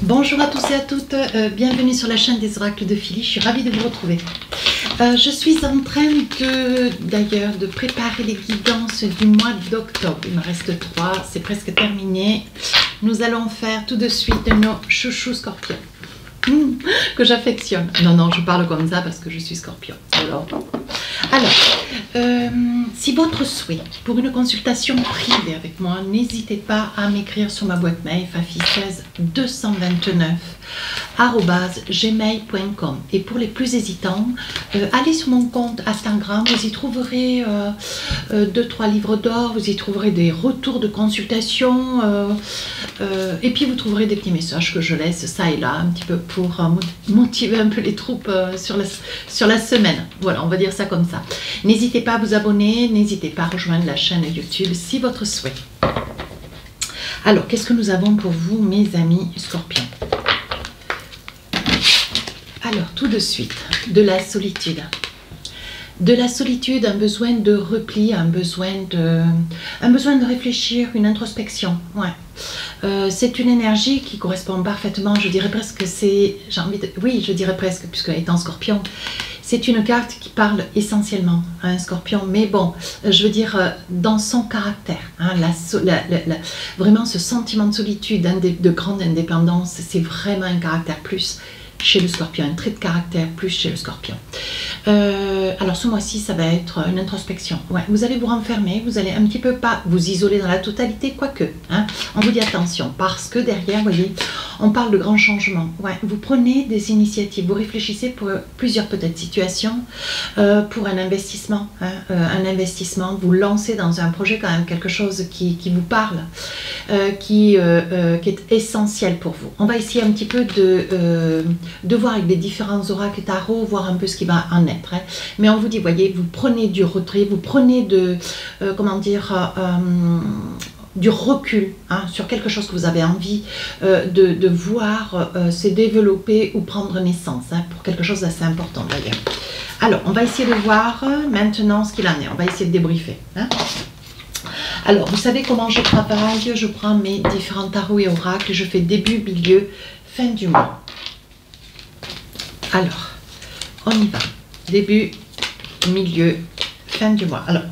Bonjour à tous et à toutes, bienvenue sur la chaîne des oracles de Philly, je suis ravie de vous retrouver. Je suis en train d'ailleurs de préparer les guidances du mois d'octobre. Il me reste 3, c'est presque terminé. Nous allons faire tout de suite nos chouchous scorpions. Que j'affectionne. Non, je parle comme ça parce que je suis scorpion. Alors, si votre souhait pour une consultation privée avec moi, n'hésitez pas à m'écrire sur ma boîte mail fafi16 229@gmail.com. Et pour les plus hésitants, allez sur mon compte Instagram, vous y trouverez 2-3 livres d'or, vous y trouverez des retours de consultation, et puis vous trouverez des petits messages que je laisse ça et là, un petit peu pour motiver un peu les troupes sur la semaine. Voilà, on va dire ça comme ça. N'hésitez pas à vous abonner, n'hésitez pas à rejoindre la chaîne YouTube si votre souhait. Alors, qu'est-ce que nous avons pour vous, mes amis scorpions? Alors, tout de suite, de la solitude. De la solitude, un besoin de repli, un besoin de réfléchir, une introspection. Ouais. C'est une énergie qui correspond parfaitement, je dirais presque, oui, je dirais presque, puisque étant scorpion, c'est une carte qui parle essentiellement à un scorpion, mais bon, je veux dire, dans son caractère, hein, vraiment ce sentiment de solitude, de grande indépendance, c'est vraiment un caractère plus chez le scorpion, un trait de caractère plus chez le scorpion. Alors ce mois-ci, ça va être une introspection. Ouais, vous allez vous renfermer, vous allez un petit peu pas vous isoler dans la totalité, quoique. Hein, on vous dit attention, parce que derrière, vous voyez, on parle de grands changements. Ouais, vous prenez des initiatives, vous réfléchissez pour plusieurs peut-être situations, pour un investissement. Hein, un investissement, vous lancez dans un projet quand même quelque chose qui vous parle, qui est essentiel pour vous. On va essayer un petit peu de voir avec les différents oracles tarot, voir un peu ce qui va en être. Hein. Mais on vous dit, voyez, vous prenez du retrait, vous prenez du recul, hein, sur quelque chose que vous avez envie de voir se développer ou prendre naissance, hein, pour quelque chose d'assez important d'ailleurs. Alors, on va essayer de voir maintenant ce qu'il en est, on va essayer de débriefer. Hein. Alors, vous savez comment je travaille, je prends mes différents tarots et oracles, je fais début, milieu, fin du mois. Alors, on y va. Début, milieu, fin du mois. Alors,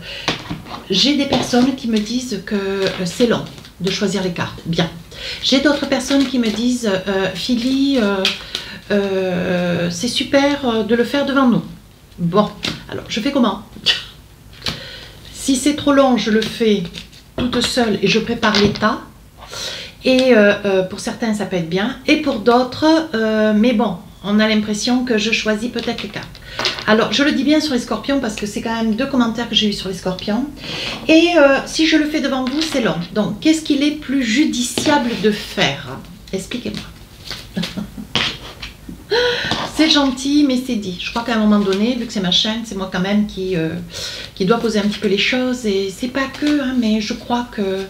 j'ai des personnes qui me disent que c'est long de choisir les cartes. Bien. J'ai d'autres personnes qui me disent Philly, c'est super de le faire devant nous. Bon, alors je fais comment? Si c'est trop long, je le fais toute seule et je prépare l'état. Et pour certains, ça peut être bien. Et pour d'autres, mais bon, on a l'impression que je choisis peut-être les cartes. Alors, je le dis bien sur les scorpions parce que c'est quand même 2 commentaires que j'ai eu sur les scorpions. Et si je le fais devant vous, c'est long. Donc, qu'est-ce qu'il est plus judiciable de faire? Expliquez-moi. C'est gentil, mais c'est dit. Je crois qu'à un moment donné, vu que c'est ma chaîne, c'est moi quand même qui doit poser un petit peu les choses. Et c'est pas que, hein, mais je crois que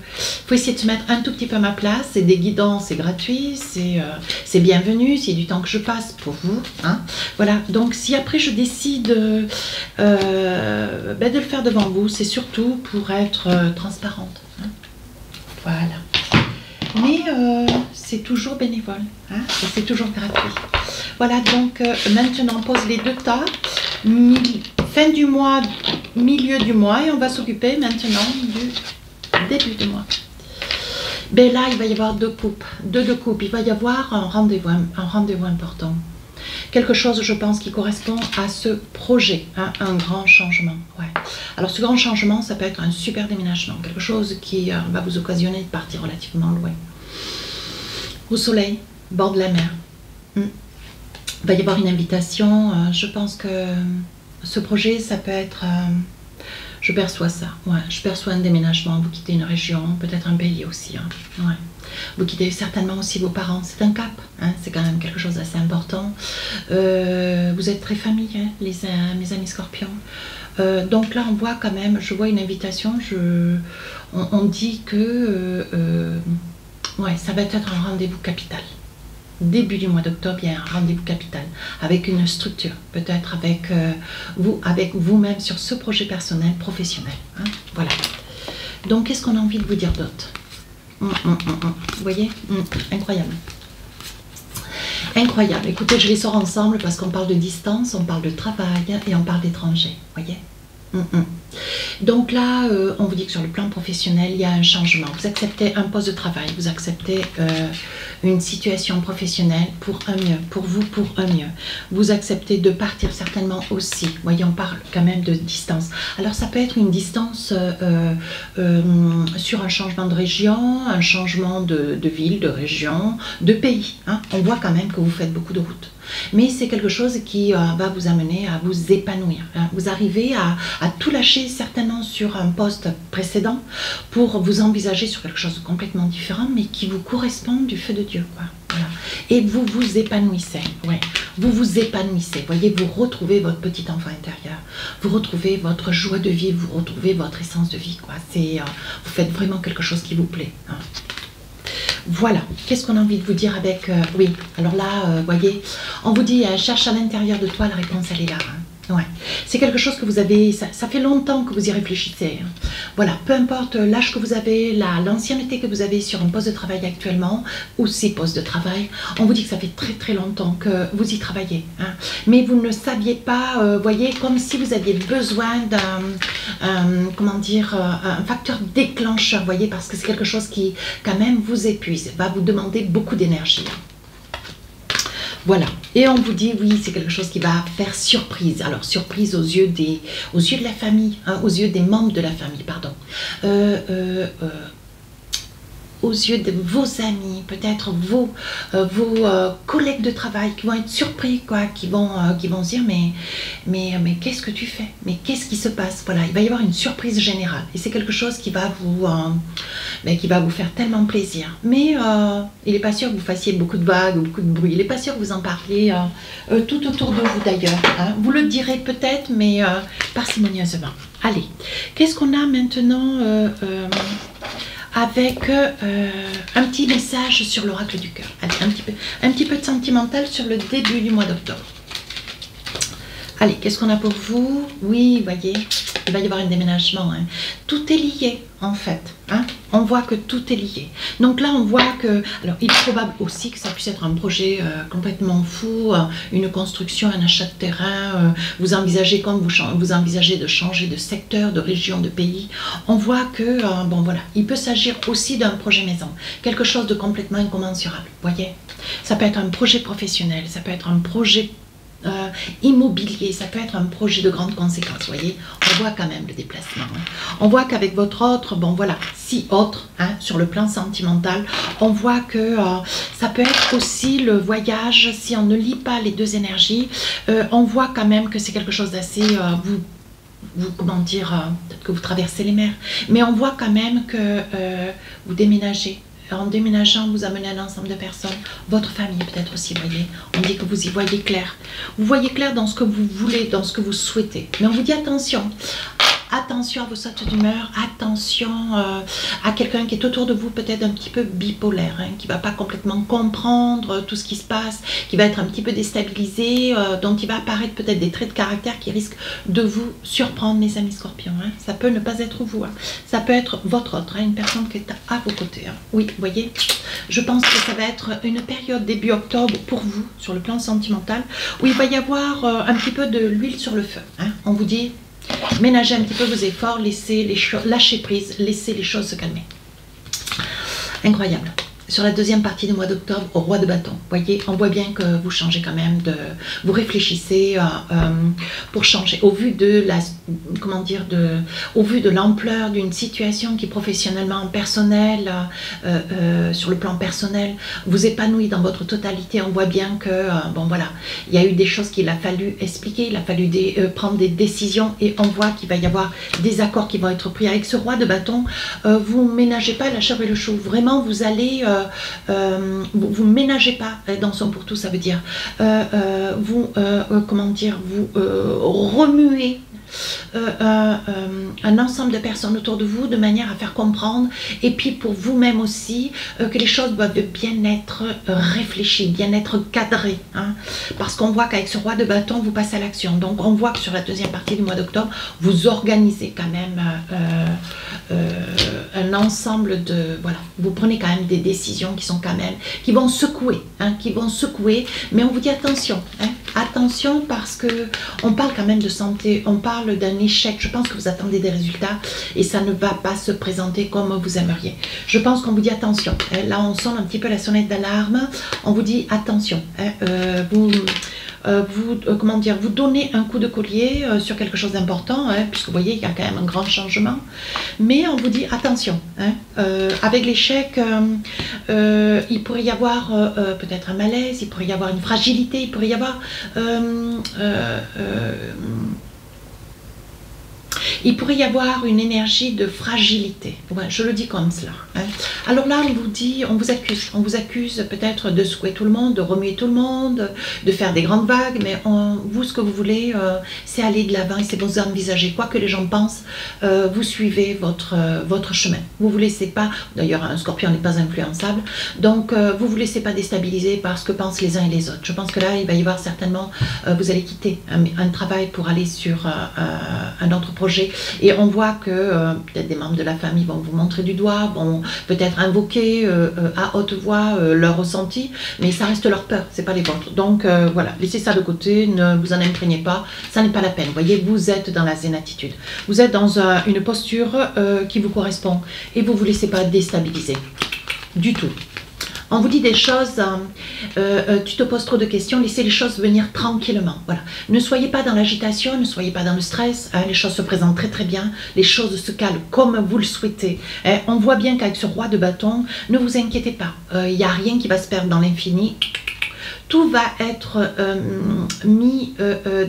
faut essayer de se mettre un tout petit peu à ma place. C'est des guidances, c'est gratuit, c'est bienvenu, c'est du temps que je passe pour vous. Hein. Voilà, donc si après je décide de le faire devant vous, c'est surtout pour être transparente. Hein. Voilà. Mais c'est toujours bénévole, hein, et c'est toujours gratuit. Voilà, donc maintenant on pose les 2 tas, fin du mois, milieu du mois, et on va s'occuper maintenant du début du mois. Ben là, il va y avoir 2 coupes, deux coupes, il va y avoir un rendez-vous important. Quelque chose, je pense, qui correspond à ce projet, hein, un grand changement. Ouais. Alors, ce grand changement, ça peut être un super déménagement, quelque chose qui va vous occasionner de partir relativement loin. Au soleil, bord de la mer. Il va y avoir une invitation. Je pense que ce projet, ça peut être... je perçois ça. Ouais, je perçois un déménagement. Vous quittez une région, peut-être un pays aussi. Hein. Ouais. Vous quittez certainement aussi vos parents. C'est un cap. Hein. C'est quand même quelque chose d'assez important. Vous êtes très famille, hein, mes amis scorpions. Donc là, on voit quand même, je vois une invitation. On dit que ouais, ça va être un rendez-vous capital. Début du mois d'octobre, il y a un rendez-vous capital avec une structure, peut-être avec vous-même sur ce projet personnel, professionnel. Hein, voilà. Donc, qu'est-ce qu'on a envie de vous dire d'autre? Vous voyez? Incroyable. Incroyable. Écoutez, je les sors ensemble parce qu'on parle de distance, on parle de travail et on parle d'étranger. Voyez. Donc là, on vous dit que sur le plan professionnel, il y a un changement. Vous acceptez un poste de travail, vous acceptez une situation professionnelle pour un mieux, pour vous pour un mieux. Vous acceptez de partir certainement aussi. Vous voyez, on parle quand même de distance. Alors ça peut être une distance sur un changement de région, un changement de ville, de région, de pays. Hein. On voit quand même que vous faites beaucoup de routes. Mais c'est quelque chose qui va vous amener à vous épanouir. Hein. Vous arrivez à tout lâcher certainement sur un poste précédent pour vous envisager sur quelque chose de complètement différent, mais qui vous correspond du feu de Dieu. Quoi. Voilà. Et vous vous épanouissez. Ouais. Vous vous épanouissez. Voyez, vous retrouvez votre petit enfant intérieur. Vous retrouvez votre joie de vivre. Vous retrouvez votre essence de vie. Quoi. Vous faites vraiment quelque chose qui vous plaît. Hein. Voilà, qu'est-ce qu'on a envie de vous dire avec... oui, alors là, voyez, on vous dit, cherche à l'intérieur de toi, la réponse, elle est là. Hein. Ouais. C'est quelque chose que vous avez, ça fait longtemps que vous y réfléchissez. Hein. Voilà, peu importe l'âge que vous avez, l'ancienneté que vous avez sur un poste de travail actuellement, ou 6 postes de travail, on vous dit que ça fait très très longtemps que vous y travaillez. Hein. Mais vous ne saviez pas, voyez, comme si vous aviez besoin comment dire, un facteur déclencheur, voyez, parce que c'est quelque chose qui, quand même, vous épuise, va vous demander beaucoup d'énergie. Voilà, et on vous dit, oui, c'est quelque chose qui va faire surprise. Alors, surprise aux yeux de la famille, hein, aux yeux des membres de la famille, pardon. Aux yeux de vos amis, peut-être vos collègues de travail qui vont être surpris, quoi, qui vont se dire mais qu'est-ce que tu fais? Mais qu'est-ce qui se passe? Voilà, il va y avoir une surprise générale et c'est quelque chose qui va vous faire tellement plaisir. Mais il n'est pas sûr que vous fassiez beaucoup de vagues, beaucoup de bruit. Il n'est pas sûr que vous en parliez tout autour de vous d'ailleurs. Hein. Vous le direz peut-être, mais parcimonieusement. Allez, qu'est-ce qu'on a maintenant avec un petit message sur l'oracle du cœur. Un petit peu de sentimental sur le début du mois d'octobre. Allez, qu'est-ce qu'on a pour vous? Oui, voyez, il va y avoir un déménagement. Hein. Tout est lié, en fait. Hein. On voit que tout est lié. Donc là, on voit que... Alors, il est probable aussi que ça puisse être un projet complètement fou, une construction, un achat de terrain. Vous envisagez, comme vous envisagez de changer de secteur, de région, de pays. On voit que, bon voilà, il peut s'agir aussi d'un projet maison. Quelque chose de complètement incommensurable, voyez. Ça peut être un projet professionnel, ça peut être un projet immobilier, ça peut être un projet de grande conséquence, vous voyez, on voit quand même le déplacement. Hein. On voit qu'avec votre autre, bon voilà, si autre, hein, sur le plan sentimental, on voit que ça peut être aussi le voyage, si on ne lit pas les deux énergies, on voit quand même que c'est quelque chose d'assez, comment dire, peut-être que vous traversez les mers, mais on voit quand même que vous déménagez. En déménageant, vous amenez un ensemble de personnes, votre famille peut-être aussi, voyez. On dit que vous y voyez clair. Vous voyez clair dans ce que vous voulez, dans ce que vous souhaitez. Mais on vous dit attention. Attention à vos sautes d'humeur, attention à quelqu'un qui est autour de vous, peut-être un petit peu bipolaire, hein, qui ne va pas complètement comprendre tout ce qui se passe, qui va être un petit peu déstabilisé, dont il va apparaître peut-être des traits de caractère qui risquent de vous surprendre, mes amis scorpions. Hein. Ça peut ne pas être vous, hein. Ça peut être votre autre, hein, une personne qui est à vos côtés. Hein. Oui, vous voyez, je pense que ça va être une période début octobre pour vous, sur le plan sentimental, où il va y avoir un petit peu de l'huile sur le feu. Hein. On vous dit... Ménagez un petit peu vos efforts, lâchez prise, laissez les choses se calmer. Incroyable. Sur la deuxième partie du mois d'octobre, au roi de bâton, voyez, on voit bien que vous changez quand même, vous réfléchissez pour changer, au vu de la, comment dire, au vu de l'ampleur d'une situation qui professionnellement, personnelle, sur le plan personnel, vous épanouit dans votre totalité. On voit bien que, bon voilà, il y a eu des choses qu'il a fallu expliquer, il a fallu prendre des décisions et on voit qu'il va y avoir des accords qui vont être pris. Avec ce roi de bâton, vous ne ménagez pas la chèvre et le chou, vraiment vous allez... vous ne ménagez pas dans son pour tout, ça veut dire comment dire, vous remuez un ensemble de personnes autour de vous de manière à faire comprendre, et puis pour vous-même aussi, que les choses doivent bien être réfléchies, bien être cadrées, hein, parce qu'on voit qu'avec ce roi de bâton, vous passez à l'action. Donc on voit que sur la deuxième partie du mois d'octobre, vous organisez quand même un ensemble de... Voilà, vous prenez quand même des décisions qui sont quand même... qui vont secouer, hein, mais on vous dit attention, hein, attention, parce que on parle quand même de santé, on parle d'un échec. Je pense que vous attendez des résultats et ça ne va pas se présenter comme vous aimeriez. Je pense qu'on vous dit attention. Là, on sonne un petit peu la sonnette d'alarme. On vous dit attention. Comment dire, vous donnez un coup de collier sur quelque chose d'important, hein, puisque vous voyez, il y a quand même un grand changement. Mais on vous dit attention. Hein, avec l'échec, il pourrait y avoir peut-être un malaise, il pourrait y avoir une fragilité, il pourrait y avoir... il pourrait y avoir une énergie de fragilité. Ouais, je le dis comme cela. Hein. Alors là, on vous dit, on vous accuse peut-être de secouer tout le monde, de remuer tout le monde, de faire des grandes vagues, mais vous, ce que vous voulez, c'est aller de l'avant et c'est vous envisager. Quoi que les gens pensent, vous suivez votre chemin. Vous ne vous laissez pas, d'ailleurs, un scorpion n'est pas influençable, donc vous ne vous laissez pas déstabiliser par ce que pensent les uns et les autres. Je pense que là, il va y avoir certainement, vous allez quitter un travail pour aller sur un autre projet. Et on voit que peut-être des membres de la famille vont vous montrer du doigt, vont peut-être invoquer à haute voix leur ressenti, mais ça reste leur peur, c'est pas les vôtres. Donc voilà, laissez ça de côté, ne vous en imprégnez pas, ça n'est pas la peine. Vous voyez, vous êtes dans la zen attitude, vous êtes dans une posture qui vous correspond et vous ne vous laissez pas déstabiliser du tout. On vous dit des choses, tu te poses trop de questions, laissez les choses venir tranquillement. Voilà. Ne soyez pas dans l'agitation, ne soyez pas dans le stress, hein, les choses se présentent très très bien, les choses se calment comme vous le souhaitez. Hein. On voit bien qu'avec ce roi de bâton, ne vous inquiétez pas, il n'y a rien qui va se perdre dans l'infini. Tout va être mis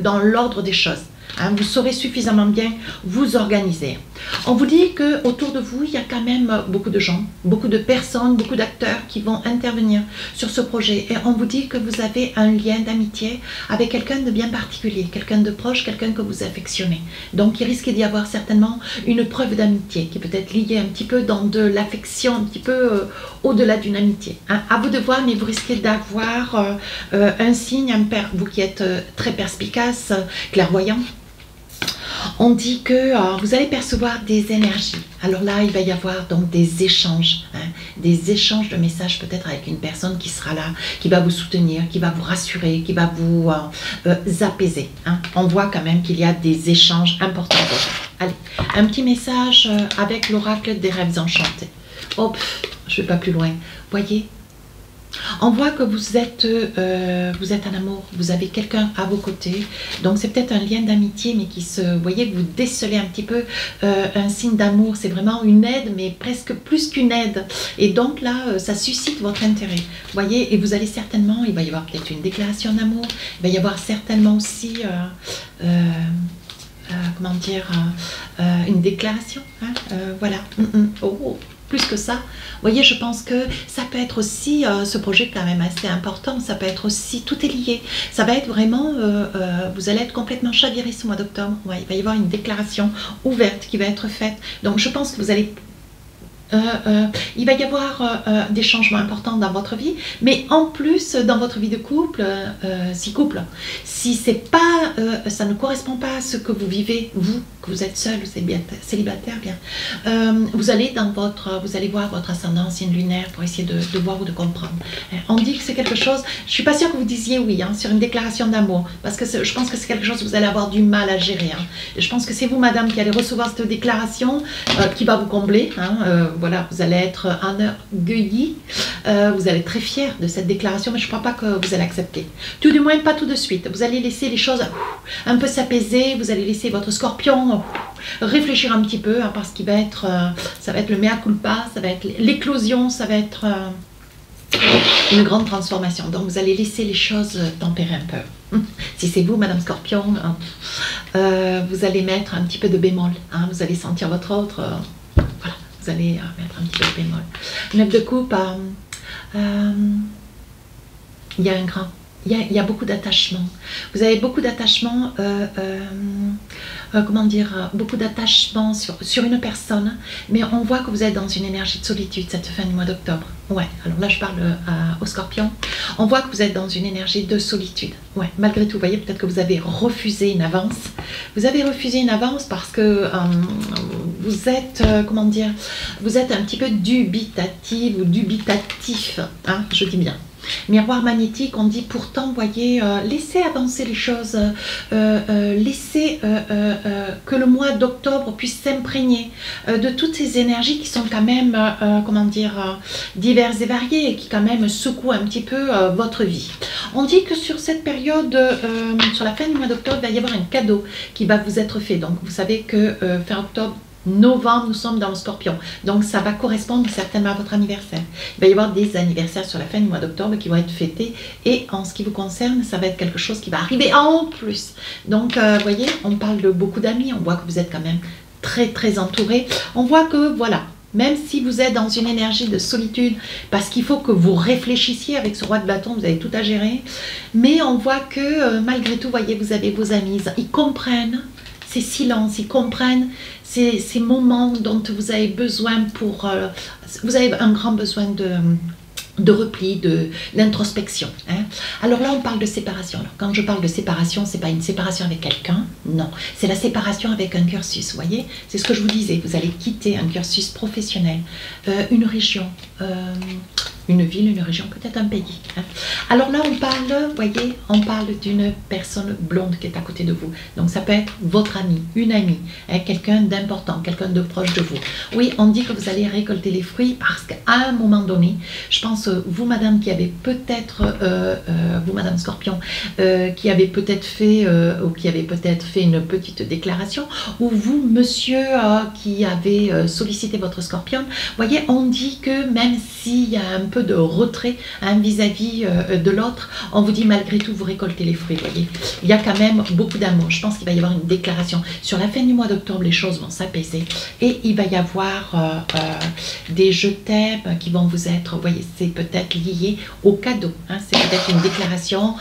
dans l'ordre des choses. Hein, vous saurez suffisamment bien vous organiser. On vous dit qu'autour de vous, il y a quand même beaucoup de gens, beaucoup de personnes, beaucoup d'acteurs qui vont intervenir sur ce projet. Et on vous dit que vous avez un lien d'amitié avec quelqu'un de bien particulier, quelqu'un de proche, quelqu'un que vous affectionnez. Donc il risque d'y avoir certainement une preuve d'amitié qui peut être liée un petit peu dans de l'affection, un petit peu au-delà d'une amitié. Hein, à vous de voir, mais vous risquez d'avoir un signe, vous qui êtes très perspicace, clairvoyant. On dit que vous allez percevoir des énergies. Alors là, il va y avoir donc des échanges, hein, des échanges de messages peut-être avec une personne qui sera là, qui va vous soutenir, qui va vous rassurer, qui va vous apaiser. Hein. On voit quand même qu'il y a des échanges importants. Allez, un petit message avec l'oracle des rêves enchantés. Oh, je ne vais pas plus loin. Voyez, on voit que vous êtes en amour, vous avez quelqu'un à vos côtés, donc c'est peut-être un lien d'amitié, mais qui se, vous voyez, vous décelez un petit peu un signe d'amour, c'est vraiment une aide, mais presque plus qu'une aide, et donc là, ça suscite votre intérêt, vous voyez, et vous allez certainement, il va y avoir peut-être une déclaration d'amour, il va y avoir certainement aussi, comment dire, une déclaration, hein, voilà, oh. Plus que ça, vous voyez, je pense que ça peut être aussi, ce projet est quand même assez important, ça peut être aussi, tout est lié, ça va être vraiment, vous allez être complètement chaviré ce mois d'octobre, ouais, il va y avoir une déclaration ouverte qui va être faite, donc je pense que vous allez... il va y avoir des changements importants dans votre vie, mais en plus dans votre vie de couple, si c'est pas, ça ne correspond pas à ce que vous vivez, vous, que vous êtes seul, célibataire, bien, vous allez voir votre ascendant signe lunaire pour essayer de voir ou de comprendre. On dit que c'est quelque chose, je suis pas sûre que vous disiez oui, hein, sur une déclaration d'amour, parce que je pense que c'est quelque chose que vous allez avoir du mal à gérer. Hein. Et je pense que c'est vous, madame, qui allez recevoir cette déclaration qui va vous combler. Hein, voilà, vous allez être enorgueilli, vous allez être très fier de cette déclaration, mais je ne crois pas que vous allez accepter. Tout du moins, pas tout de suite. Vous allez laisser les choses un peu s'apaiser, vous allez laisser votre scorpion réfléchir un petit peu, hein, parce qu'il va être, ça va être le mea culpa, ça va être l'éclosion, ça va être une grande transformation. Donc vous allez laisser les choses tempérer un peu. Si c'est vous, Madame Scorpion, vous allez mettre un petit peu de bémol, hein, vous allez sentir votre autre... voilà. Vous allez mettre un petit peu de bémol. 9 de coupe, il y a un grand, il y a beaucoup d'attachement. Vous avez beaucoup d'attachement, comment dire, beaucoup d'attachement sur une personne, mais on voit que vous êtes dans une énergie de solitude cette fin du mois d'octobre. Ouais, alors là je parle au Scorpion. On voit que vous êtes dans une énergie de solitude. Ouais, malgré tout, vous voyez, peut-être que vous avez refusé une avance. Vous avez refusé une avance parce que vous êtes, comment dire, vous êtes un petit peu dubitative ou dubitatif, hein, je dis bien. Miroir magnétique, on dit pourtant, voyez, laissez avancer les choses, laissez que le mois d'octobre puisse s'imprégner de toutes ces énergies qui sont quand même, comment dire, diverses et variées et qui quand même secouent un petit peu votre vie. On dit que sur cette période, sur la fin du mois d'octobre, il va y avoir un cadeau qui va vous être fait. Donc vous savez que fin octobre, novembre, nous sommes dans le Scorpion, donc ça va correspondre certainement à votre anniversaire. Il va y avoir des anniversaires sur la fin du mois d'octobre qui vont être fêtés, et en ce qui vous concerne, ça va être quelque chose qui va arriver en plus. Donc, vous voyez, on parle de beaucoup d'amis, on voit que vous êtes quand même très très entouré. On voit que, voilà, même si vous êtes dans une énergie de solitude, parce qu'il faut que vous réfléchissiez avec ce roi de bâton, vous avez tout à gérer, mais on voit que, malgré tout, voyez, vous avez vos amis, ils comprennent ces silences, ils comprennent ces moments dont vous avez besoin pour... vous avez un grand besoin de repli, d'introspection. Hein. Alors là, on parle de séparation. Alors, quand je parle de séparation, ce n'est pas une séparation avec quelqu'un, non. C'est la séparation avec un cursus, vous voyez. C'est ce que je vous disais, vous allez quitter un cursus professionnel, une région, une ville, une région, peut-être un pays. Hein. Alors là, on parle, voyez, on parle d'une personne blonde qui est à côté de vous. Donc ça peut être votre ami, une amie, hein, quelqu'un d'important, quelqu'un de proche de vous. Oui, on dit que vous allez récolter les fruits parce qu'à un moment donné, je pense, vous, madame, qui avez peut-être, vous, madame Scorpion, qui avez peut-être fait, ou qui avez peut-être fait une petite déclaration, ou vous, monsieur, qui avez sollicité votre Scorpion, voyez, on dit que même s'il y a un peu de retrait vis-à-vis de l'autre, on vous dit malgré tout vous récoltez les fruits, voyez. Il y a quand même beaucoup d'amour. Je pense qu'il va y avoir une déclaration. Sur la fin du mois d'octobre, les choses vont s'apaiser et il va y avoir des je t'aime qui vont vous être, vous voyez, c'est peut-être lié au cadeau. Hein. C'est peut-être une déclaration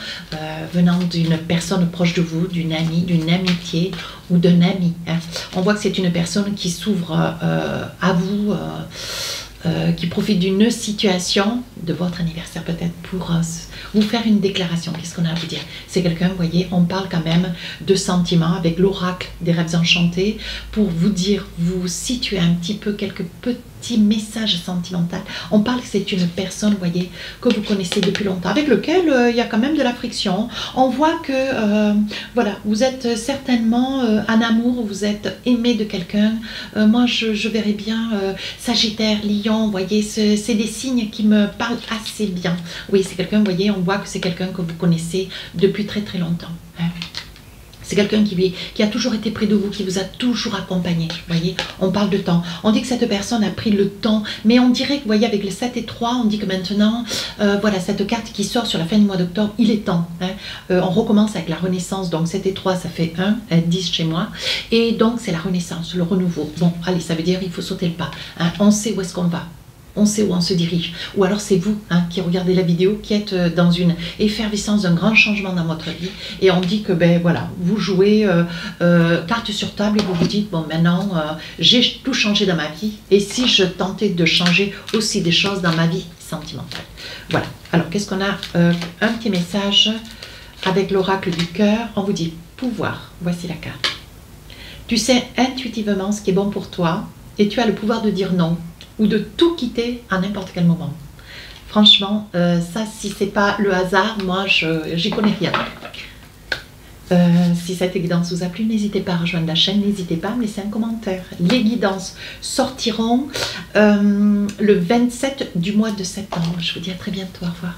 venant d'une personne proche de vous, d'une amie, d'une amitié ou d'un ami. Hein. On voit que c'est une personne qui s'ouvre à vous, qui profite d'une situation de votre anniversaire peut-être pour vous faire une déclaration. Qu'est-ce qu'on a à vous dire? C'est quelqu'un, vous voyez, on parle quand même de sentiments avec l'oracle des rêves enchantés pour vous dire, vous situer un petit peu quelques petits messages sentimentaux. On parle que c'est une personne, vous voyez, que vous connaissez depuis longtemps, avec lequel il y a quand même de la friction. On voit que, voilà, vous êtes certainement en amour, vous êtes aimé de quelqu'un. Moi, je verrais bien Sagittaire, Lion, vous voyez, c'est des signes qui me parlent assez bien. Oui, c'est quelqu'un, vous voyez, on voit que c'est quelqu'un que vous connaissez depuis très très longtemps. Hein. C'est quelqu'un qui a toujours été près de vous, qui vous a toujours accompagné. Vous voyez, on parle de temps. On dit que cette personne a pris le temps, mais on dirait que, vous voyez, avec les 7 et 3, on dit que maintenant, voilà, cette carte qui sort sur la fin du mois d'octobre, il est temps. Hein. On recommence avec la renaissance, donc 7 et 3, ça fait 1, 10 chez moi. Et donc, c'est la renaissance, le renouveau. Bon, allez, ça veut dire il faut sauter le pas. Hein. On sait où est-ce qu'on va. On sait où on se dirige. Ou alors c'est vous qui regardez la vidéo, qui êtes dans une effervescence d'un grand changement dans votre vie. Et on dit que, ben voilà, vous jouez carte sur table et vous vous dites, bon maintenant, j'ai tout changé dans ma vie. Et si je tentais de changer aussi des choses dans ma vie sentimentale. Voilà. Alors, qu'est-ce qu'on a? Un petit message avec l'oracle du cœur. On vous dit, pouvoir. Voici la carte. Tu sais intuitivement ce qui est bon pour toi et tu as le pouvoir de dire non, ou de tout quitter à n'importe quel moment. Franchement, ça, si c'est pas le hasard, moi, j'y connais rien. Si cette guidance vous a plu, n'hésitez pas à rejoindre la chaîne, n'hésitez pas à me laisser un commentaire. Les guidances sortiront le 27 du mois de septembre. Je vous dis à très bientôt, au revoir.